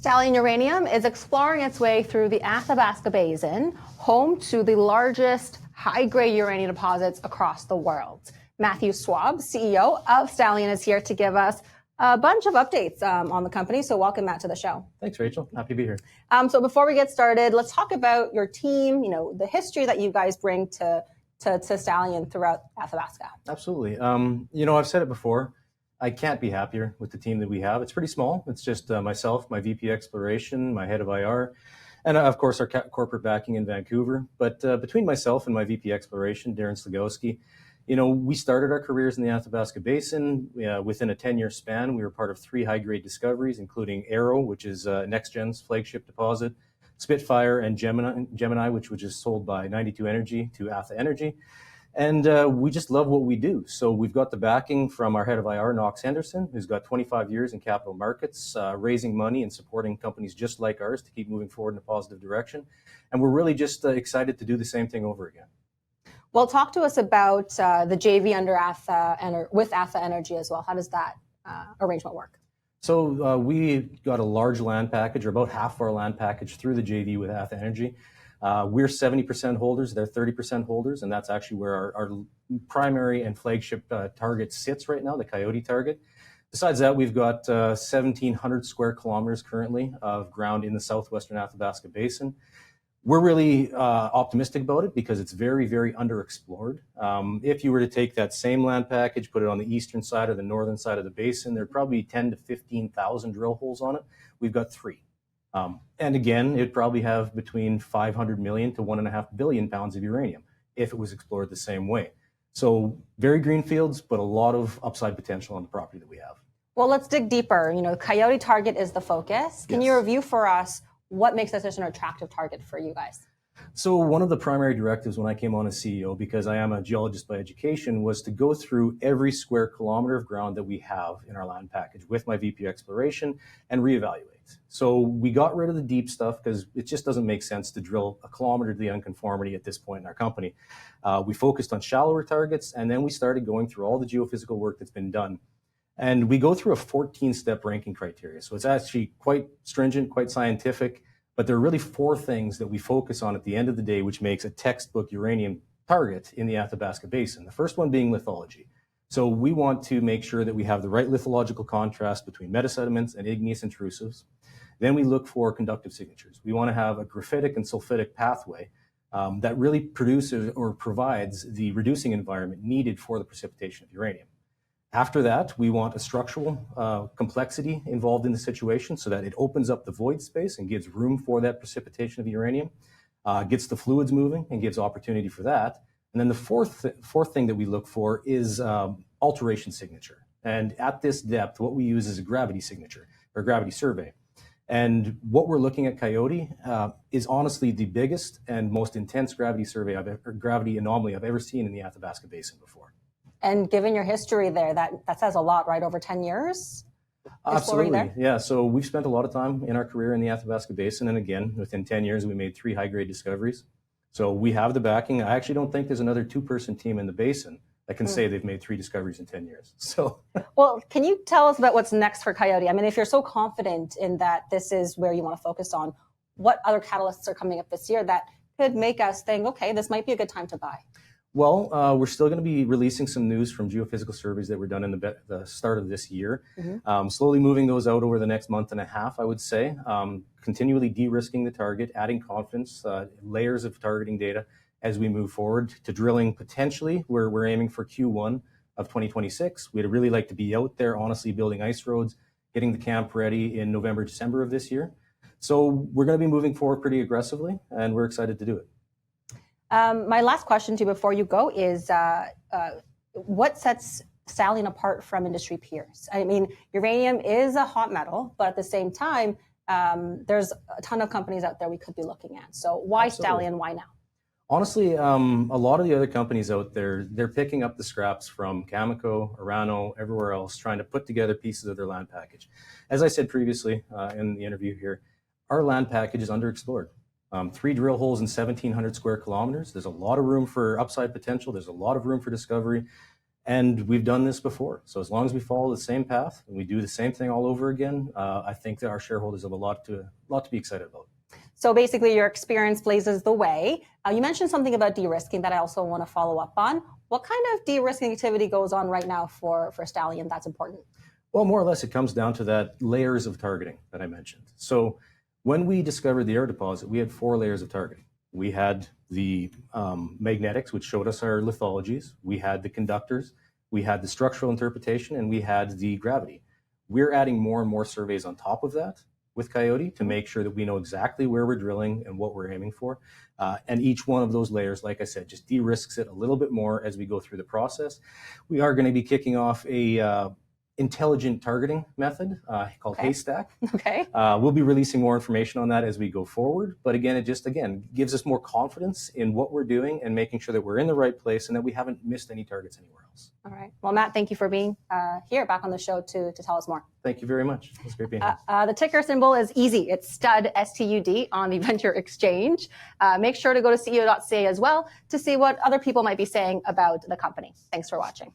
Stallion Uranium is exploring its way through the Athabasca Basin, home to the largest high-grade uranium deposits across the world. Matthew Schwab, CEO of Stallion, is here to give us a bunch of updates on the company. So welcome, Matt, to the show. Thanks, Rachel. Happy to be here. So before we get started, let's talk about your team, the history that you guys bring to Stallion throughout Athabasca. Absolutely. I've said it before. I can't be happier with the team that we have. It's pretty small. It's just myself, my VP Exploration, my head of IR, and of course our corporate backing in Vancouver. But between myself and my VP Exploration, Derisking, we started our careers in the Athabasca Basin. Within a 10-year span, we were part of 3 high-grade discoveries, including Arrow, which is NextGen's flagship deposit, Spitfire, and Gemini, which was just sold by 92 Energy to Atha Energy. And we just love what we do. So we've got the backing from our head of IR, Knox Henderson, who's got 25 years in capital markets, raising money and supporting companies just like ours to keep moving forward in a positive direction. And we're really just excited to do the same thing over again. Well, talk to us about the JV under with Atha Energy as well. How does that arrangement work? So we got a large land package, or about half of our land package, through the JV with Atha Energy. We're 70% holders, they're 30% holders, and that's actually where our primary and flagship target sits right now, the Coyote Target. Besides that, we've got 1,700 square kilometers currently of ground in the southwestern Athabasca Basin. We're really optimistic about it because it's very, very underexplored. If you were to take that same land package, put it on the eastern side or the northern side of the basin, there'd probably be 10 to 15,000 drill holes on it. We've got 3. And again, it'd probably have between 500 million to 1.5 billion pounds of uranium if it was explored the same way. So very green fields, but a lot of upside potential on the property that we have. Well, let's dig deeper. Coyote Target is the focus. Can you review for us what makes this such an attractive target for you guys? So one of the primary directives when I came on as CEO, because I am a geologist by education, was to go through every square kilometer of ground that we have in our land package with my VP Exploration and reevaluate. So we got rid of the deep stuff because it just doesn't make sense to drill a kilometer to the unconformity at this point in our company. We focused on shallower targets, and then we started going through all the geophysical work that's been done. And we go through a 14-step ranking criteria. So it's actually quite stringent, quite scientific. But there are really 4 things that we focus on at the end of the day, which makes a textbook uranium target in the Athabasca Basin. The first one being lithology. So we want to make sure that we have the right lithological contrast between metasediments and igneous intrusives. Then we look for conductive signatures. We want to have a graphitic and sulfidic pathway that really produces or provides the reducing environment needed for the precipitation of uranium. After that, we want a structural complexity involved in the situation so that it opens up the void space and gives room for that precipitation of uranium, gets the fluids moving and gives opportunity for that. And then the fourth thing that we look for is alteration signature. And at this depth, what we use is a gravity signature or gravity survey. And what we're looking at Coyote is honestly the biggest and most intense gravity anomaly I've ever seen in the Athabasca Basin before. And given your history there, that says a lot, right? Over 10 years? Absolutely, there? Yeah. So we've spent a lot of time in our career in the Athabasca Basin. And again, within 10 years, we made 3 high-grade discoveries. So we have the backing. I actually don't think there's another 2-person team in the basin that can say they've made 3 discoveries in 10 years. So, well, can you tell us about what's next for Coyote? I mean, if you're so confident in that this is where you want to focus on, what other catalysts are coming up this year that could make us think, okay, this might be a good time to buy? Well, we're still going to be releasing some news from geophysical surveys that were done in the start of this year. Slowly moving those out over the next month and a half, I would say. Continually de-risking the target, adding confidence, layers of targeting data as we move forward to drilling potentially. We're aiming for Q1 of 2026. We'd really like to be out there, honestly, building ice roads, getting the camp ready in November, December of this year. So we're going to be moving forward pretty aggressively, and we're excited to do it. My last question to you before you go is what sets Stallion apart from industry peers? I mean, uranium is a hot metal, but at the same time, there's a ton of companies out there we could be looking at. So why Absolutely. Stallion? Why now? Honestly, a lot of the other companies out there, they're picking up the scraps from Cameco, Orano, everywhere else, trying to put together pieces of their land package. As I said previously in the interview here, our land package is underexplored. 3 drill holes in 1,700 square kilometers. There's a lot of room for upside potential. There's a lot of room for discovery. And we've done this before. So as long as we follow the same path and we do the same thing all over again, I think that our shareholders have a lot to be excited about. So basically your experience blazes the way. You mentioned something about de-risking that I also want to follow up on. What kind of de-risking activity goes on right now for Stallion that's important? Well, more or less it comes down to that layers of targeting that I mentioned. So when we discovered the air deposit, we had 4 layers of targeting. We had the magnetics, which showed us our lithologies. We had the conductors. We had the structural interpretation, and we had the gravity. We're adding more and more surveys on top of that with Coyote to make sure that we know exactly where we're drilling and what we're aiming for. And each one of those layers, like I said, just de-risks it a little bit more as we go through the process. We are going to be kicking off a intelligent targeting method called Haystack. Okay. We'll be releasing more information on that as we go forward. But again, it just, gives us more confidence in what we're doing and making sure that we're in the right place and that we haven't missed any targets anywhere else. All right. Well, Matt, thank you for being here back on the show to tell us more. Thank you very much. It's great being here. The ticker symbol is easy. It's STUD, STUD, on the Venture Exchange. Make sure to go to CEO.CA as well to see what other people might be saying about the company. Thanks for watching.